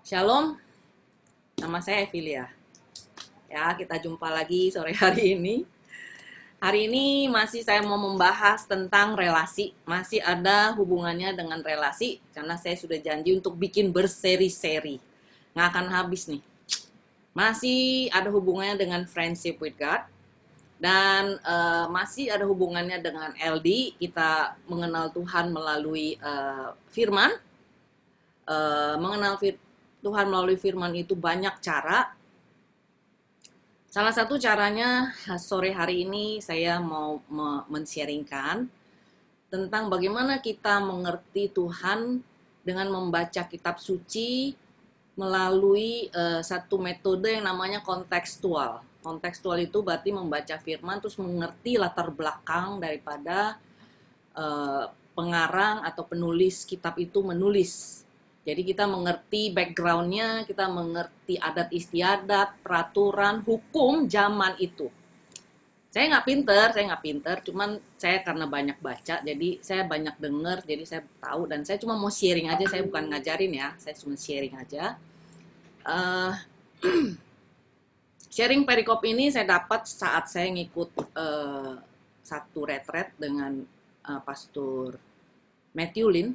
Shalom, nama saya Evilia. Ya, kita jumpa lagi sore hari ini. Hari ini masih saya mau membahas tentang relasi. Masih ada hubungannya dengan relasi, karena saya sudah janji untuk bikin berseri-seri. Nggak akan habis nih. Masih ada hubungannya dengan friendship with God. Dan masih ada hubungannya dengan LD. Kita mengenal Tuhan melalui firman. Mengenal Tuhan melalui firman itu banyak cara. Salah satu caranya sore hari ini saya mau men-sharingkan tentang bagaimana kita mengerti Tuhan dengan membaca kitab suci melalui satu metode yang namanya kontekstual. Kontekstual itu berarti membaca firman terus mengerti latar belakang daripada pengarang atau penulis kitab itu menulis. Jadi kita mengerti background-nya, kita mengerti adat istiadat, peraturan, hukum zaman itu. Saya nggak pinter, cuman saya karena banyak baca, jadi saya banyak dengar, jadi saya tahu, dan saya cuma mau sharing aja, saya bukan ngajarin ya, saya cuma sharing aja. Sharing perikop ini saya dapat saat saya ngikut satu retret dengan Pastor Matthew Lin,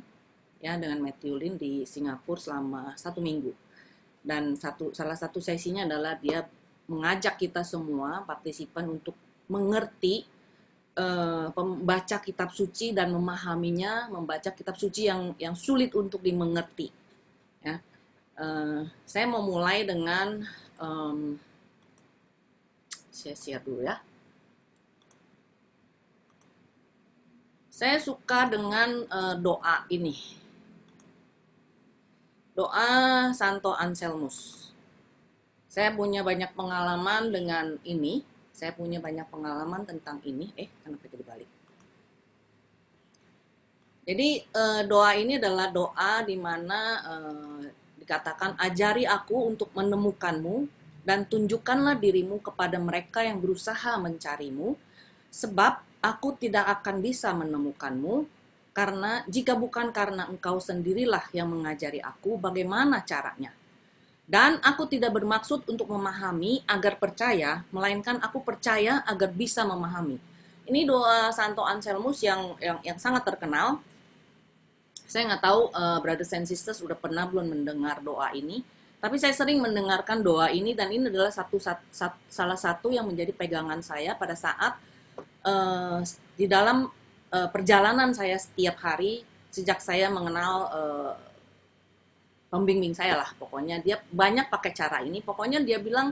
ya, dengan Matthew Lin di Singapura selama 1 minggu. Dan salah satu sesinya adalah dia mengajak kita semua partisipan untuk mengerti, membaca kitab suci dan memahaminya, membaca kitab suci yang sulit untuk dimengerti. Ya, saya mau mulai dengan saya share dulu ya. Saya suka dengan doa ini. Doa Santo Anselmus. Saya punya banyak pengalaman dengan ini. Saya punya banyak pengalaman tentang ini. Kenapa itu dibalik? Jadi doa ini adalah doa di mana dikatakan, ajari aku untuk menemukanmu dan tunjukkanlah dirimu kepada mereka yang berusaha mencarimu, sebab aku tidak akan bisa menemukanmu, karena jika bukan karena engkau sendirilah yang mengajari aku bagaimana caranya. Dan aku tidak bermaksud untuk memahami agar percaya, melainkan aku percaya agar bisa memahami. Ini doa Santo Anselmus yang sangat terkenal. Saya nggak tahu brothers and sisters udah pernah belum mendengar doa ini, tapi saya sering mendengarkan doa ini, dan ini adalah salah satu yang menjadi pegangan saya pada saat di dalam perjalanan saya setiap hari sejak saya mengenal pembimbing saya lah. Pokoknya dia banyak pakai cara ini. Pokoknya dia bilang,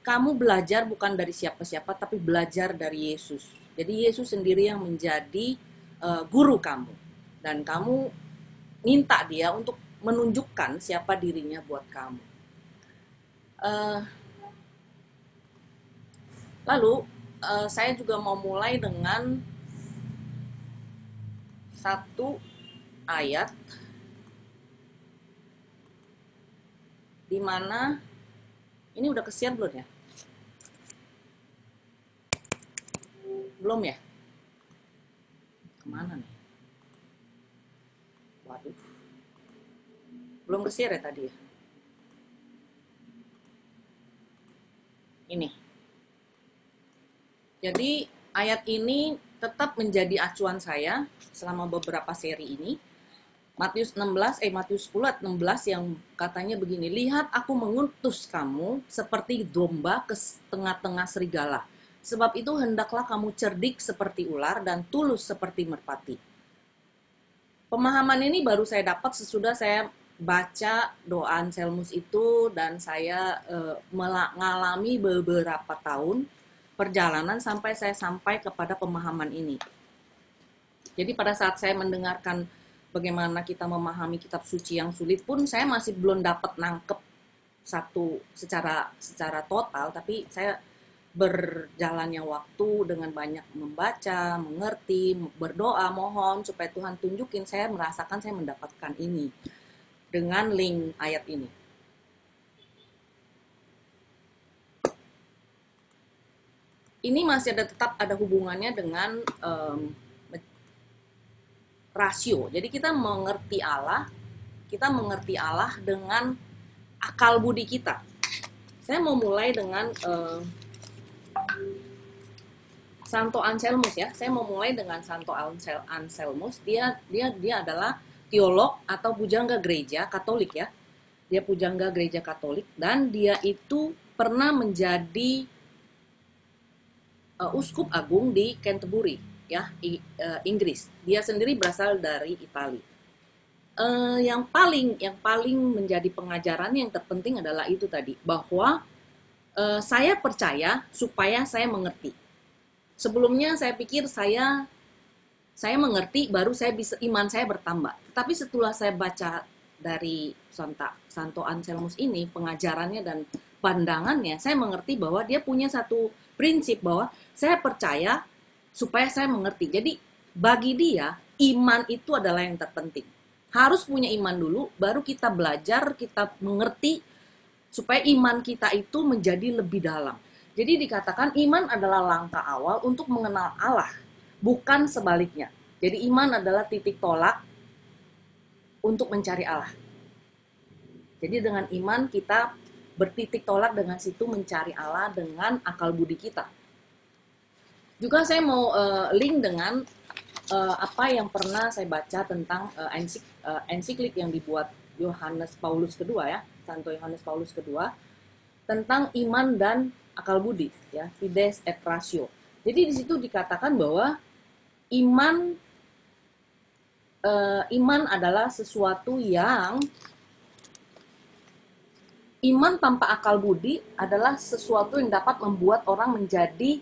kamu belajar bukan dari siapa-siapa, tapi belajar dari Yesus. Jadi Yesus sendiri yang menjadi guru kamu, dan kamu minta dia untuk menunjukkan siapa dirinya buat kamu. Lalu saya juga mau mulai dengan satu ayat di mana ini udah ke-share belum ya? Belum ya? Kemana nih? Waduh. Belum ke-share ya tadi ya? Ini. Jadi ayat ini tetap menjadi acuan saya selama beberapa seri ini. Matius 10 ayat 16 yang katanya begini, lihat aku mengutus kamu seperti domba ke tengah-tengah serigala. Sebab itu hendaklah kamu cerdik seperti ular dan tulus seperti merpati. Pemahaman ini baru saya dapat sesudah saya baca doa Anselmus itu, dan saya mengalami beberapa tahun perjalanan sampai saya sampai kepada pemahaman ini. Jadi pada saat saya mendengarkan bagaimana kita memahami kitab suci yang sulit pun, saya masih belum dapat nangkep satu secara total, tapi saya berjalannya waktu dengan banyak membaca, mengerti, berdoa, mohon supaya Tuhan tunjukin, saya merasakan saya mendapatkan ini dengan link ayat ini. Ini masih tetap ada hubungannya dengan rasio. Jadi kita mengerti Allah dengan akal budi kita. Saya mau mulai dengan Santo Anselmus ya. Saya mau mulai dengan Santo Anselmus. Dia adalah teolog atau pujangga gereja Katolik ya. Dia pujangga gereja Katolik dan dia itu pernah menjadi uskup agung di Canterbury ya, Inggris. Dia sendiri berasal dari Italia. Yang paling menjadi pengajaran yang terpenting adalah itu tadi, bahwa saya percaya supaya saya mengerti. Sebelumnya saya pikir saya mengerti, baru iman saya bertambah. Tetapi setelah saya baca dari Santo Anselmus ini, pengajarannya dan pandangannya, saya mengerti bahwa dia punya satu prinsip bahwa saya percaya supaya saya mengerti. Jadi bagi dia, iman itu adalah yang terpenting. Harus punya iman dulu, baru kita belajar, kita mengerti, supaya iman kita itu menjadi lebih dalam. Jadi dikatakan iman adalah langkah awal untuk mengenal Allah, bukan sebaliknya. Jadi iman adalah titik tolak untuk mencari Allah. Jadi dengan iman kita bertitik tolak dengan situ mencari Allah dengan akal budi kita. Juga saya mau link dengan apa yang pernah saya baca tentang ensiklik yang dibuat Yohanes Paulus kedua ya, Santo Yohanes Paulus kedua, tentang iman dan akal budi ya, fides et ratio. Jadi di situ dikatakan bahwa iman adalah sesuatu yang iman tanpa akal budi adalah sesuatu yang dapat membuat orang menjadi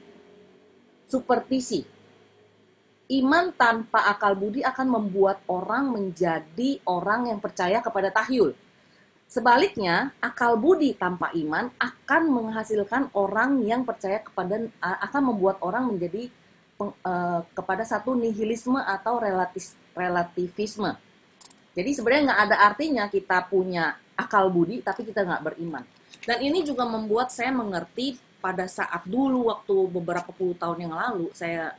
superstisi. Iman tanpa akal budi akan membuat orang menjadi orang yang percaya kepada tahyul. Sebaliknya, akal budi tanpa iman akan menghasilkan orang yang percaya akan membuat orang menjadi kepada satu nihilisme atau relativisme. Jadi sebenarnya nggak ada artinya kita punya akal budi tapi kita nggak beriman. Dan ini juga membuat saya mengerti pada saat dulu waktu beberapa puluh tahun yang lalu saya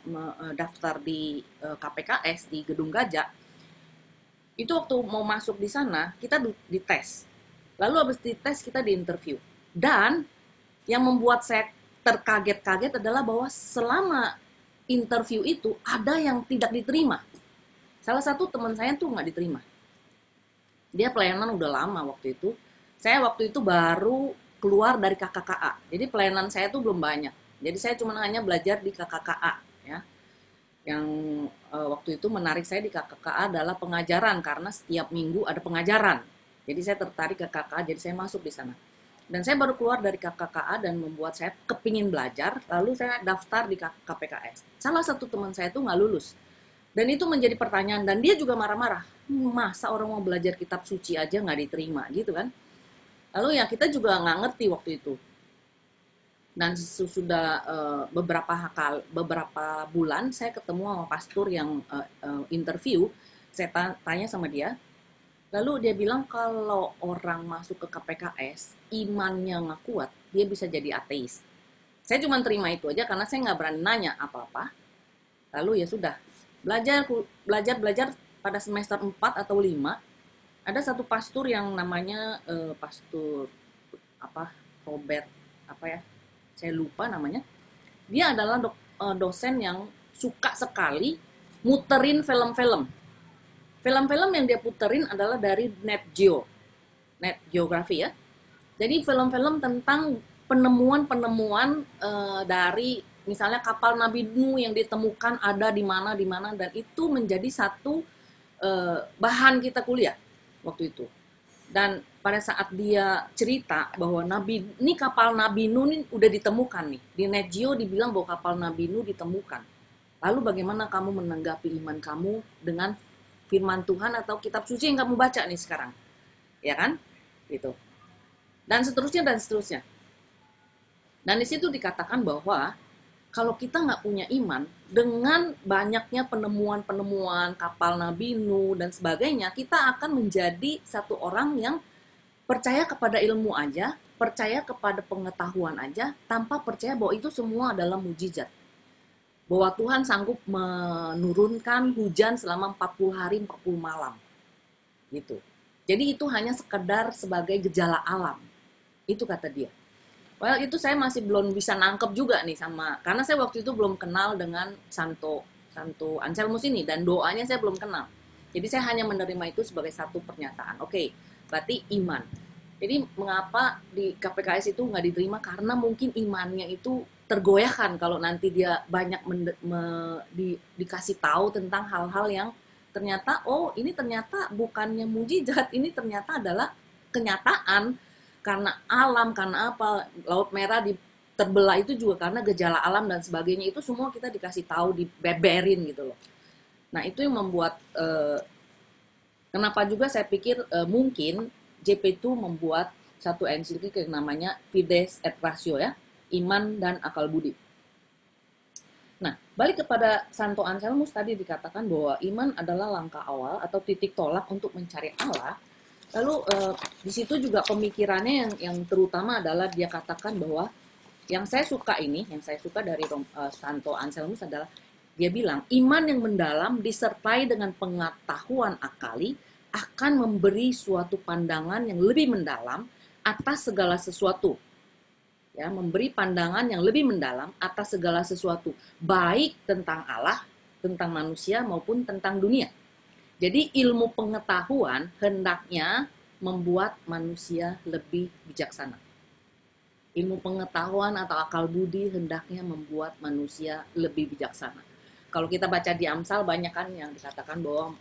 daftar di KPKS di Gedung Gajah. Itu waktu mau masuk di sana kita dites. Lalu habis dites kita diinterview. Dan yang membuat saya terkaget-kaget adalah bahwa selama interview itu ada yang tidak diterima. Salah satu teman saya tuh nggak diterima. Dia pelayanan udah lama waktu itu. Saya waktu itu baru keluar dari KKKA. Jadi pelayanan saya tuh belum banyak. Jadi saya cuma hanya belajar di KKKA ya. Yang waktu itu menarik saya di KKKA adalah pengajaran karena setiap minggu ada pengajaran. Jadi saya tertarik ke KKA, jadi saya masuk di sana. Dan saya baru keluar dari KKKA dan membuat saya kepingin belajar, lalu saya daftar di KPKS. Salah satu teman saya tuh nggak lulus. Dan itu menjadi pertanyaan, dan dia juga marah-marah. Masa orang mau belajar kitab suci aja nggak diterima, gitu kan. Lalu ya kita juga nggak ngerti waktu itu. Dan sudah beberapa bulan saya ketemu sama pastor yang interview, saya tanya sama dia, lalu dia bilang kalau orang masuk ke KPKS, imannya nggak kuat, dia bisa jadi ateis. Saya cuma terima itu aja karena saya nggak berani nanya apa-apa. Lalu ya sudah, belajar pada semester 4 atau 5, ada satu pastor yang namanya pastor Robert saya lupa namanya. Dia adalah dosen yang suka sekali muterin film-film. Film-film yang dia puterin adalah dari Net Geography ya. Jadi film-film tentang penemuan-penemuan dari misalnya kapal Nabi Nuh yang ditemukan ada di mana dan itu menjadi satu bahan kita kuliah waktu itu. Dan pada saat dia cerita bahwa ini kapal Nabi Nuh ini udah ditemukan nih. Di Net Geo dibilang bahwa kapal Nabi Nuh ditemukan. Lalu bagaimana kamu menanggapi iman kamu dengan firman Tuhan atau kitab suci yang kamu baca nih sekarang, ya kan? Gitu. Dan seterusnya. Dan di situ dikatakan bahwa kalau kita nggak punya iman, dengan banyaknya penemuan kapal Nabi Nuh dan sebagainya, kita akan menjadi satu orang yang percaya kepada ilmu aja, percaya kepada pengetahuan aja, tanpa percaya bahwa itu semua adalah mujizat. Bahwa Tuhan sanggup menurunkan hujan selama 40 hari 40 malam. Gitu. Jadi itu hanya sekedar sebagai gejala alam. Itu kata dia. Well, itu saya masih belum bisa nangkep juga nih karena saya waktu itu belum kenal dengan Santo Anselmus ini dan doanya saya belum kenal. Jadi saya hanya menerima itu sebagai satu pernyataan. Oke, berarti iman. Jadi mengapa di KPKS itu nggak diterima? Karena mungkin imannya itu tergoyahkan kalau nanti dia banyak dikasih tahu tentang hal-hal yang ternyata, oh ini ternyata bukannya mujizat, ini ternyata adalah kenyataan. Karena alam, karena apa, Laut Merah terbelah itu juga karena gejala alam dan sebagainya, itu semua kita dikasih tahu, dibeberin gitu loh. Nah itu yang membuat kenapa juga saya pikir mungkin JP itu membuat satu ensiklik yang namanya Fides et Ratio, ya, iman dan akal budi. Nah, balik kepada Santo Anselmus tadi dikatakan bahwa iman adalah langkah awal atau titik tolak untuk mencari Allah. Lalu di situ juga pemikirannya yang terutama adalah dia katakan bahwa yang saya suka dari Santo Anselmus adalah dia bilang iman yang mendalam disertai dengan pengetahuan akali akan memberi suatu pandangan yang lebih mendalam atas segala sesuatu. Ya, memberi pandangan yang lebih mendalam atas segala sesuatu, baik tentang Allah, tentang manusia maupun tentang dunia. Jadi ilmu pengetahuan hendaknya membuat manusia lebih bijaksana. Ilmu pengetahuan atau akal budi hendaknya membuat manusia lebih bijaksana. Kalau kita baca di Amsal banyak kan yang dikatakan bahwa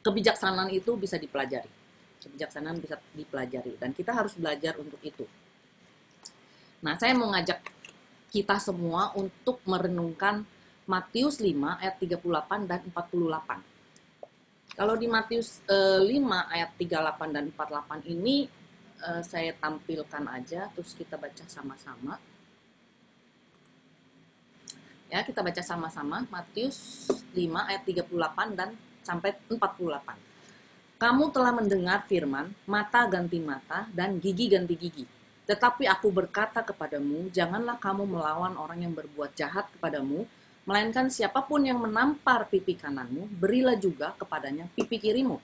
kebijaksanaan itu bisa dipelajari. Kebijaksanaan bisa dipelajari dan kita harus belajar untuk itu. Nah, saya mau ngajak kita semua untuk merenungkan Matius 5 ayat 38 dan 48. Kalau di Matius 5 ayat 38 dan 48 ini saya tampilkan aja, terus kita baca sama-sama. Ya, kita baca sama-sama Matius 5 ayat 38 dan sampai 48. Kamu telah mendengar firman, mata ganti mata dan gigi ganti gigi. Tetapi aku berkata kepadamu, janganlah kamu melawan orang yang berbuat jahat kepadamu, melainkan siapapun yang menampar pipi kananmu, berilah juga kepadanya pipi kirimu.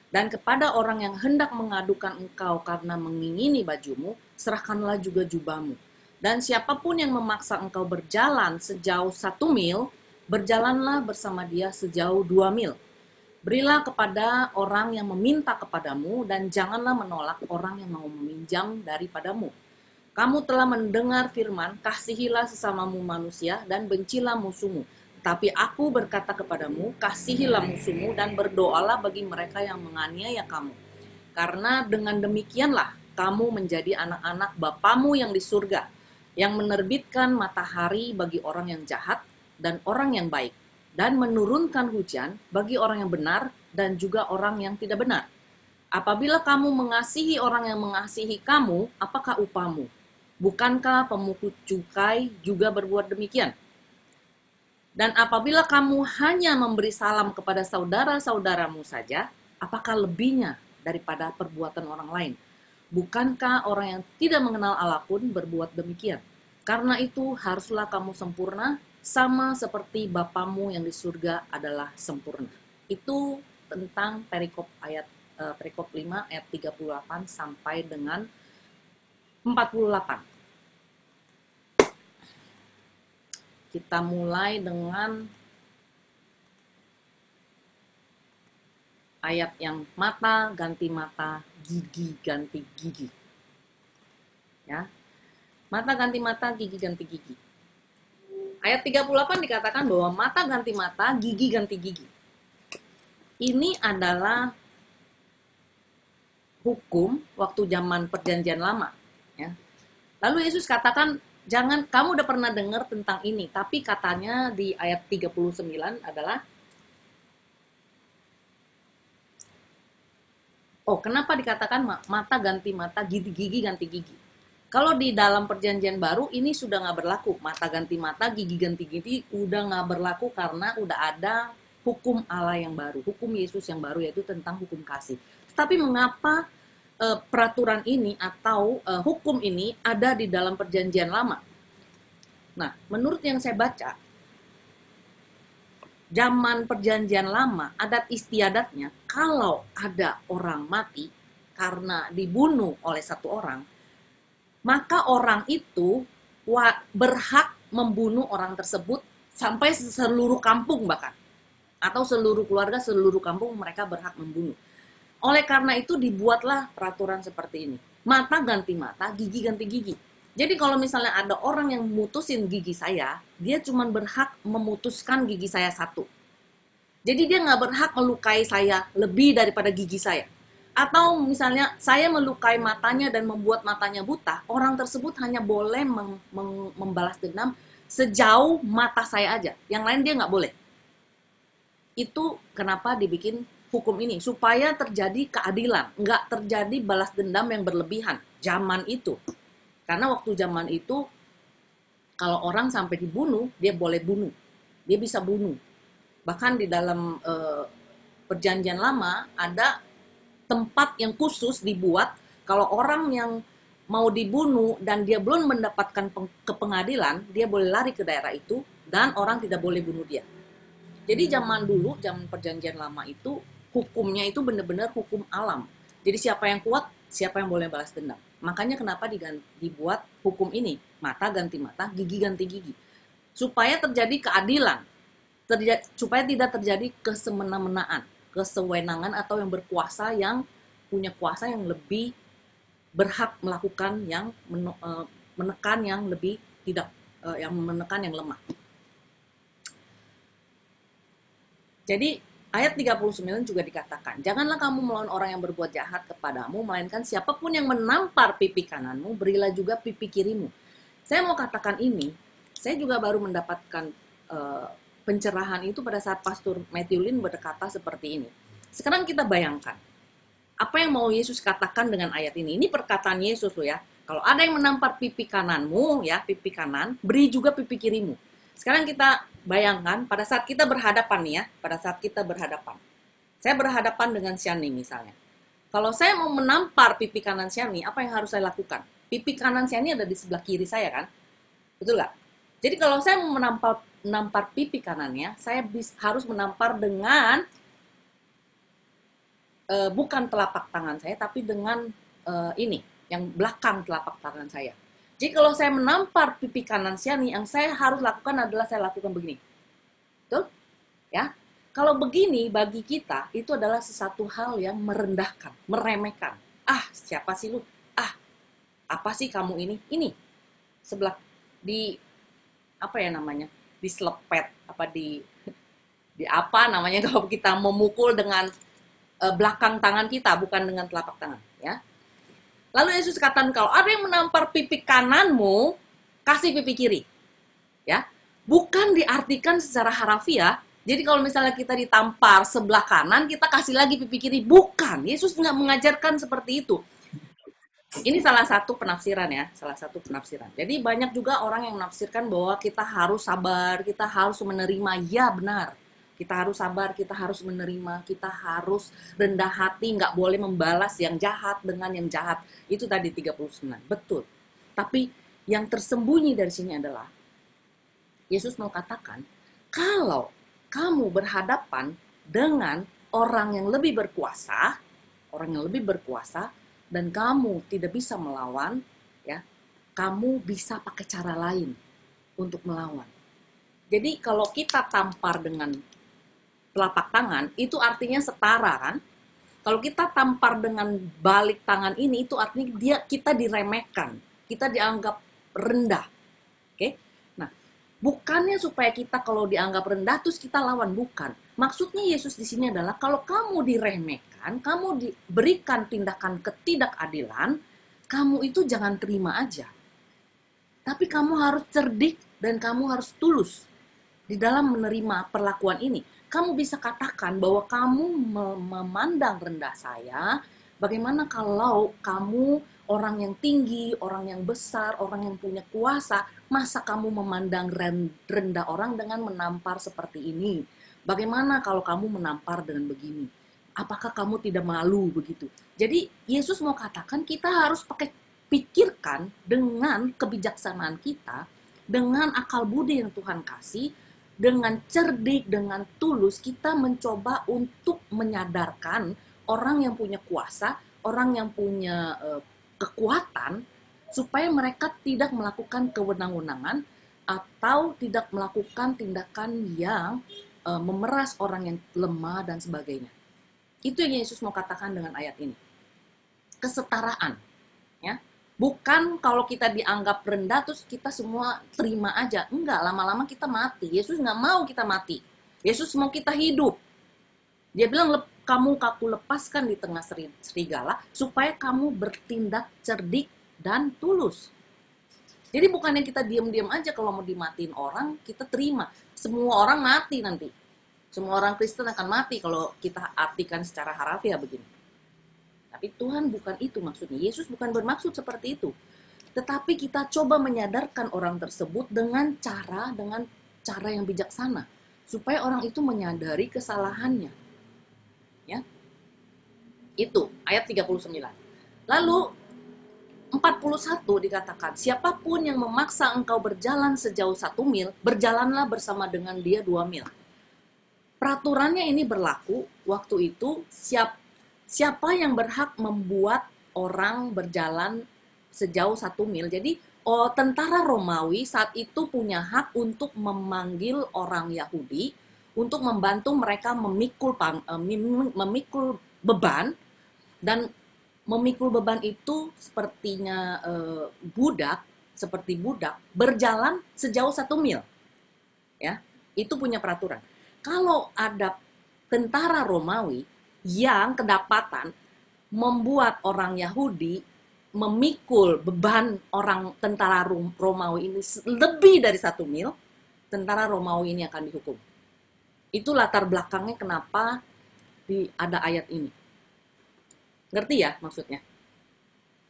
Dan kepada orang yang hendak mengadukan engkau karena mengingini bajumu, serahkanlah juga jubahmu. Dan siapapun yang memaksa engkau berjalan sejauh 1 mil, berjalanlah bersama dia sejauh 2 mil. Berilah kepada orang yang meminta kepadamu dan janganlah menolak orang yang mau meminjam daripadamu. Kamu telah mendengar firman, kasihilah sesamamu manusia dan bencilah musuhmu. Tetapi aku berkata kepadamu, kasihilah musuhmu dan berdoalah bagi mereka yang menganiaya kamu. Karena dengan demikianlah kamu menjadi anak-anak Bapamu yang di surga, yang menerbitkan matahari bagi orang yang jahat dan orang yang baik, dan menurunkan hujan bagi orang yang benar dan juga orang yang tidak benar. Apabila kamu mengasihi orang yang mengasihi kamu, apakah upahmu? Bukankah pemungut cukai juga berbuat demikian? Dan apabila kamu hanya memberi salam kepada saudara-saudaramu saja, apakah lebihnya daripada perbuatan orang lain? Bukankah orang yang tidak mengenal Allah pun berbuat demikian? Karena itu haruslah kamu sempurna, sama seperti Bapamu yang di surga adalah sempurna. Itu tentang perikop 5 ayat 38 sampai dengan 48. Kita mulai dengan ayat yang mata ganti mata, gigi ganti gigi. Ya. Mata ganti mata, gigi ganti gigi. Ayat 38 dikatakan bahwa mata ganti mata, gigi ganti gigi. Ini adalah hukum waktu zaman perjanjian lama. Ya. Lalu Yesus katakan, jangan, kamu udah pernah dengar tentang ini, tapi katanya di ayat 39 adalah, oh kenapa dikatakan mata ganti mata, gigi ganti gigi? Kalau di dalam perjanjian baru ini sudah nggak berlaku. Mata ganti mata, gigi ganti gigi udah nggak berlaku karena udah ada hukum Allah yang baru. Hukum Yesus yang baru yaitu tentang hukum kasih. Tapi mengapa peraturan ini atau hukum ini ada di dalam perjanjian lama? Nah, menurut yang saya baca, zaman perjanjian lama, adat istiadatnya, kalau ada orang mati karena dibunuh oleh satu orang, maka orang itu berhak membunuh orang tersebut sampai seluruh kampung bahkan. Atau seluruh keluarga, seluruh kampung mereka berhak membunuh. Oleh karena itu dibuatlah peraturan seperti ini. Mata ganti mata, gigi ganti gigi. Jadi kalau misalnya ada orang yang memutusin gigi saya, dia cuma berhak memutuskan gigi saya satu. Jadi dia nggak berhak melukai saya lebih daripada gigi saya. Atau misalnya saya melukai matanya dan membuat matanya buta, orang tersebut hanya boleh membalas dendam sejauh mata saya aja. Yang lain dia nggak boleh. Itu kenapa dibikin hukum ini, supaya terjadi keadilan, nggak terjadi balas dendam yang berlebihan. Zaman itu. Karena waktu zaman itu, kalau orang sampai dibunuh, dia boleh bunuh. Dia bisa bunuh. Bahkan di dalam perjanjian lama, ada tempat yang khusus dibuat, kalau orang yang mau dibunuh dan dia belum mendapatkan kepengadilan, dia boleh lari ke daerah itu, dan orang tidak boleh bunuh dia. Jadi zaman dulu, zaman perjanjian lama itu, hukumnya itu benar-benar hukum alam. Jadi siapa yang kuat, siapa yang boleh balas dendam. Makanya kenapa dibuat hukum ini, mata ganti mata, gigi ganti gigi. Supaya terjadi keadilan, supaya tidak terjadi kesemena-menaan, kesewenangan atau yang berkuasa yang punya kuasa yang lebih berhak melakukan yang menekan yang lebih tidak, yang menekan yang lemah. Jadi ayat 39 juga dikatakan, janganlah kamu melawan orang yang berbuat jahat kepadamu, melainkan siapapun yang menampar pipi kananmu, berilah juga pipi kirimu. Saya mau katakan ini, saya juga baru mendapatkan pencerahan itu pada saat Pastor Matthew Lin berkata seperti ini. Sekarang kita bayangkan, apa yang mau Yesus katakan dengan ayat ini? Ini perkataan Yesus loh ya. Kalau ada yang menampar pipi kananmu, ya pipi kanan, beri juga pipi kirimu. Sekarang kita bayangkan pada saat kita berhadapan nih ya, pada saat kita berhadapan. Saya berhadapan dengan Shani misalnya. Kalau saya mau menampar pipi kanan Shani, apa yang harus saya lakukan? Pipi kanan Shani ada di sebelah kiri saya kan? Betul nggak? Jadi kalau saya mau menampar pipi kanannya, saya harus menampar dengan bukan telapak tangan saya, tapi dengan ini, yang belakang telapak tangan saya. Jadi kalau saya menampar pipi kanan Shani, yang saya harus lakukan adalah saya lakukan begini. Betul? Ya. Kalau begini bagi kita itu adalah sesuatu hal yang merendahkan, meremehkan. Ah, siapa sih lu? Ah, apa sih kamu ini? Ini sebelah di apa ya namanya? Di selepet apa di apa namanya kalau kita memukul dengan belakang tangan kita, bukan dengan telapak tangan, ya. Lalu Yesus katakan, kalau ada yang menampar pipi kananmu, kasih pipi kiri. Ya, bukan diartikan secara harafiah. Jadi kalau misalnya kita ditampar sebelah kanan, kita kasih lagi pipi kiri. Bukan, Yesus nggak mengajarkan seperti itu. Ini salah satu penafsiran ya, salah satu penafsiran. Jadi banyak juga orang yang menafsirkan bahwa kita harus sabar, kita harus menerima. Ya benar, kita harus sabar, kita harus menerima, kita harus rendah hati, nggak boleh membalas yang jahat dengan yang jahat. Itu tadi 39, betul. Tapi yang tersembunyi dari sini adalah, Yesus mau katakan, kalau kamu berhadapan dengan orang yang lebih berkuasa, dan kamu tidak bisa melawan, ya, kamu bisa pakai cara lain untuk melawan. Jadi kalau kita tampar dengan telapak tangan, itu artinya setara kan? Kalau kita tampar dengan balik tangan ini, itu artinya kita diremehkan, kita dianggap rendah. Oke? Nah, bukannya supaya kita kalau dianggap rendah terus kita lawan, bukan. Maksudnya Yesus di sini adalah kalau kamu diremehkan, kamu diberikan tindakan ketidakadilan, kamu itu jangan terima aja. Tapi kamu harus cerdik dan kamu harus tulus di dalam menerima perlakuan ini. Kamu bisa katakan bahwa kamu memandang rendah saya, bagaimana kalau kamu orang yang tinggi, orang yang besar, orang yang punya kuasa, masa kamu memandang rendah orang dengan menampar seperti ini? Bagaimana kalau kamu menampar dengan begini? Apakah kamu tidak malu begitu? Jadi Yesus mau katakan kita harus pikirkan dengan kebijaksanaan kita, dengan akal budi yang Tuhan kasih, dengan cerdik, dengan tulus, kita mencoba untuk menyadarkan orang yang punya kuasa, orang yang punya kekuatan, supaya mereka tidak melakukan kewenang-wenangan atau tidak melakukan tindakan yang memeras orang yang lemah dan sebagainya. Itu yang Yesus mau katakan dengan ayat ini. Kesetaraan, ya. Bukan kalau kita dianggap rendah terus kita semua terima aja. Enggak, lama-lama kita mati. Yesus nggak mau kita mati. Yesus mau kita hidup. Dia bilang, kamu aku lepaskan di tengah serigala supaya kamu bertindak cerdik dan tulus. Jadi bukannya kita diam-diam aja kalau mau dimatiin orang, kita terima. Semua orang mati nanti. Semua orang Kristen akan mati kalau kita artikan secara harafiah begini. Tapi Tuhan bukan itu maksudnya. Yesus bukan bermaksud seperti itu. Tetapi kita coba menyadarkan orang tersebut dengan cara yang bijaksana. Supaya orang itu menyadari kesalahannya. Ya. Itu ayat 39. Lalu 41 dikatakan, siapapun yang memaksa engkau berjalan sejauh 1 mil, berjalanlah bersama dengan dia 2 mil. Peraturannya ini berlaku waktu itu, siapa yang berhak membuat orang berjalan sejauh 1 mil. Jadi tentara Romawi saat itu punya hak untuk memanggil orang Yahudi untuk membantu mereka memikul beban. Dan memikul beban itu sepertinya seperti budak berjalan sejauh 1 mil. Ya, itu punya peraturan. Kalau ada tentara Romawi yang kedapatan membuat orang Yahudi memikul beban orang tentara Romawi ini lebih dari 1 mil, tentara Romawi ini akan dihukum. Itu latar belakangnya kenapa ada ayat ini. Ngerti ya maksudnya?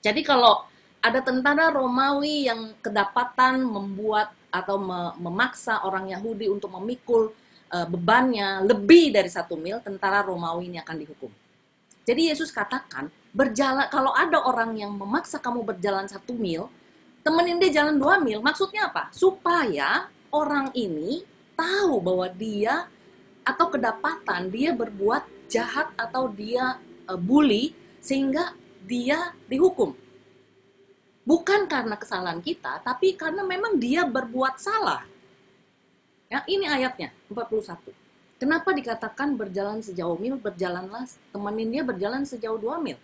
Jadi kalau ada tentara Romawi yang kedapatan membuat atau memaksa orang Yahudi untuk memikul bebannya lebih dari 1 mil, tentara Romawi ini akan dihukum. Jadi Yesus katakan, kalau ada orang yang memaksa kamu berjalan 1 mil, temenin dia jalan 2 mil, maksudnya apa? Supaya orang ini tahu bahwa dia atau kedapatan dia berbuat jahat atau dia bully, sehingga dia dihukum. Bukan karena kesalahan kita, tapi karena memang dia berbuat salah. Ya, ini ayatnya 41. Kenapa dikatakan berjalan sejauh mil, berjalanlah, temenin dia berjalan sejauh 2 mil.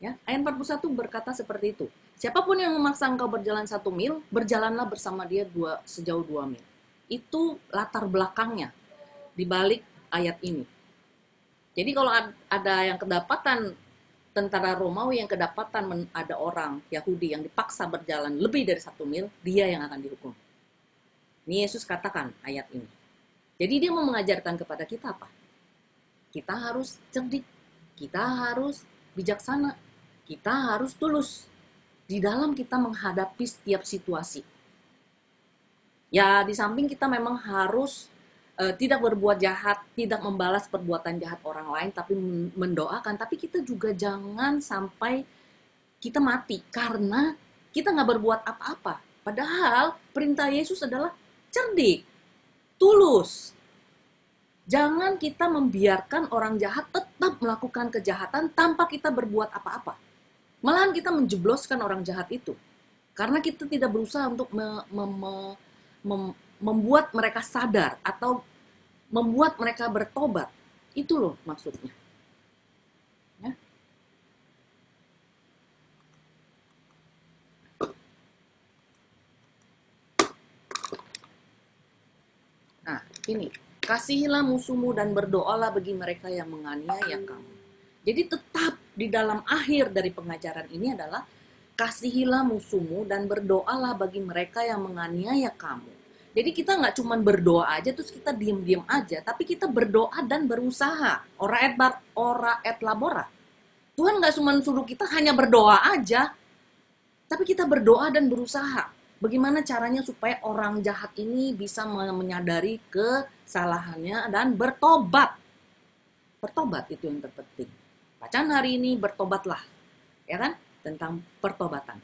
Ya, ayat 41 berkata seperti itu. Siapapun yang memaksa engkau berjalan 1 mil, berjalanlah bersama dia sejauh 2 mil. Itu latar belakangnya di balik ayat ini. Jadi kalau ada yang kedapatan tentara Romawi yang kedapatan ada orang Yahudi yang dipaksa berjalan lebih dari 1 mil, dia yang akan dihukum. Ini Yesus katakan ayat ini. Jadi dia mau mengajarkan kepada kita apa? Kita harus cerdik, kita harus bijaksana, kita harus tulus di dalam kita menghadapi setiap situasi. Ya, di samping kita memang harus tidak berbuat jahat, tidak membalas perbuatan jahat orang lain, tapi mendoakan. Tapi kita juga jangan sampai kita mati karena kita nggak berbuat apa-apa. Padahal perintah Yesus adalah cerdik, tulus. Jangan kita membiarkan orang jahat tetap melakukan kejahatan tanpa kita berbuat apa-apa. Malahan kita menjebloskan orang jahat itu. Karena kita tidak berusaha untuk membuat mereka sadar atau membuat mereka bertobat. Itu loh maksudnya. Ya. Nah, ini. Kasihilah musuhmu dan berdoalah bagi mereka yang menganiaya kamu. Jadi tetap di dalam akhir dari pengajaran ini adalah kasihilah musuhmu dan berdoalah bagi mereka yang menganiaya kamu. Jadi kita nggak cuma berdoa aja terus kita diem-diem aja, tapi kita berdoa dan berusaha. Ora et labora. Tuhan nggak cuma suruh kita hanya berdoa aja, tapi kita berdoa dan berusaha. Bagaimana caranya supaya orang jahat ini bisa menyadari kesalahannya dan bertobat. Bertobat itu yang terpenting. Bacaan hari ini bertobatlah, ya kan? Tentang pertobatan.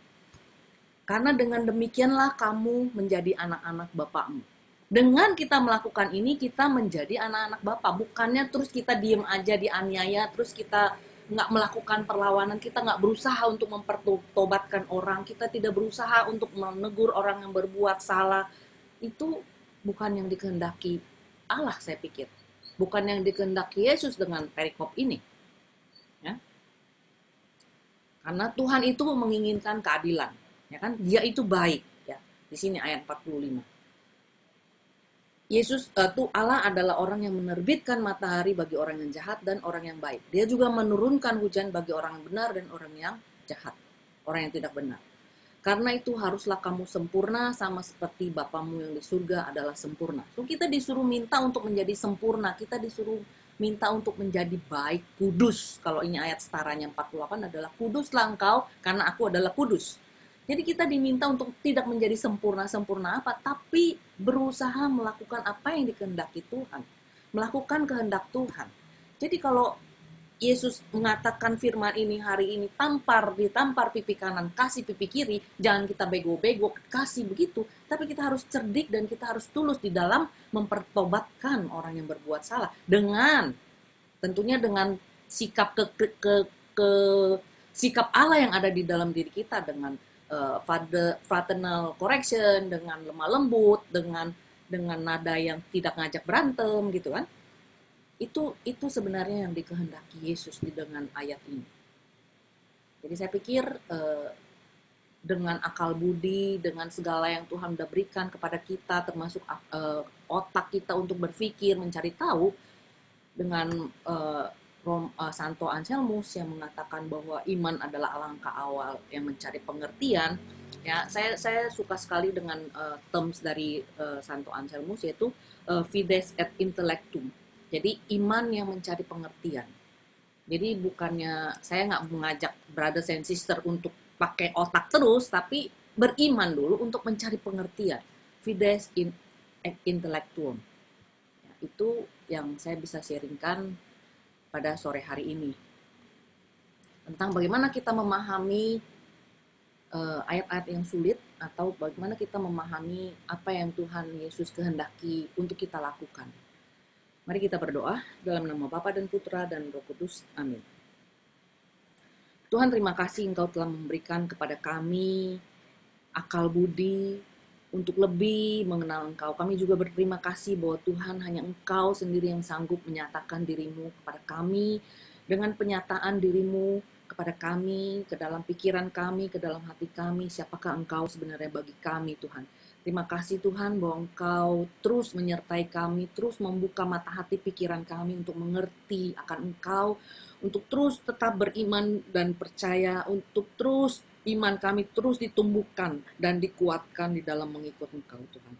Karena dengan demikianlah kamu menjadi anak-anak Bapakmu. Dengan kita melakukan ini, kita menjadi anak-anak Bapa. Bukannya terus kita diem aja dianiaya, terus kita nggak melakukan perlawanan, kita nggak berusaha untuk mempertobatkan orang, kita tidak berusaha untuk menegur orang yang berbuat salah. Itu bukan yang dikehendaki Allah, saya pikir. Bukan yang dikehendaki Yesus dengan perikop ini. Ya. Karena Tuhan itu menginginkan keadilan. Ya kan? Dia itu baik. Ya. Di sini ayat 45. Yesus itu Allah adalah orang yang menerbitkan matahari bagi orang yang jahat dan orang yang baik. Dia juga menurunkan hujan bagi orang yang benar dan orang yang jahat, orang yang tidak benar. Karena itu haruslah kamu sempurna sama seperti Bapamu yang di surga adalah sempurna. So, kita disuruh minta untuk menjadi sempurna, kita disuruh minta untuk menjadi baik, kudus. Kalau ini ayat setaranya 48 adalah kuduslah engkau karena aku adalah kudus. Jadi kita diminta untuk tidak menjadi sempurna-sempurna apa, tapi berusaha melakukan apa yang dikehendaki Tuhan. Melakukan kehendak Tuhan. Jadi kalau Yesus mengatakan firman ini hari ini, ditampar pipi kanan, kasih pipi kiri, jangan kita bego-bego, kasih begitu. Tapi kita harus cerdik dan kita harus tulus di dalam mempertobatkan orang yang berbuat salah. Tentunya dengan sikap sikap Allah yang ada di dalam diri kita, dengan fraternal correction, dengan lemah lembut, dengan nada yang tidak ngajak berantem gitu kan. Itu sebenarnya yang dikehendaki Yesus dengan ayat ini. Jadi saya pikir dengan akal budi, dengan segala yang Tuhan sudah berikan kepada kita, termasuk otak kita untuk berpikir, mencari tahu, dengan Santo Anselmus yang mengatakan bahwa iman adalah langkah awal yang mencari pengertian. Ya, saya suka sekali dengan terms dari Santo Anselmus, yaitu fides et intellectum. Jadi iman yang mencari pengertian. Jadi bukannya saya nggak mengajak brothers and sister untuk pakai otak terus, tapi beriman dulu untuk mencari pengertian. Fides et intellectum. Ya, itu yang saya bisa sharingkan pada sore hari ini, tentang bagaimana kita memahami ayat-ayat yang sulit, atau bagaimana kita memahami apa yang Tuhan Yesus kehendaki untuk kita lakukan. Mari kita berdoa dalam nama Bapa dan Putra dan Roh Kudus. Amin. Tuhan, terima kasih Engkau telah memberikan kepada kami akal budi untuk lebih mengenal Engkau. Kami juga berterima kasih bahwa Tuhan, hanya Engkau sendiri yang sanggup menyatakan diri-Mu kepada kami, dengan penyataan diri-Mu kepada kami, ke dalam pikiran kami, ke dalam hati kami, siapakah Engkau sebenarnya bagi kami, Tuhan. Terima kasih Tuhan bahwa Engkau terus menyertai kami, terus membuka mata hati pikiran kami untuk mengerti akan Engkau, untuk terus tetap beriman dan percaya, untuk terus iman kami terus ditumbuhkan dan dikuatkan di dalam mengikut Engkau, Tuhan.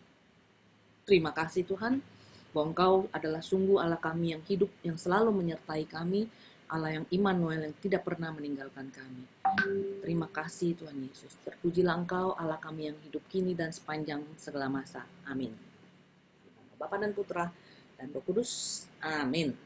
Terima kasih Tuhan, bahwa Engkau adalah sungguh Allah kami yang hidup, yang selalu menyertai kami, Allah yang Immanuel, yang tidak pernah meninggalkan kami. Terima kasih Tuhan Yesus. Terpujilah Engkau, Allah kami yang hidup kini dan sepanjang segala masa. Amin. Bapa dan Putra dan Roh Kudus. Amin.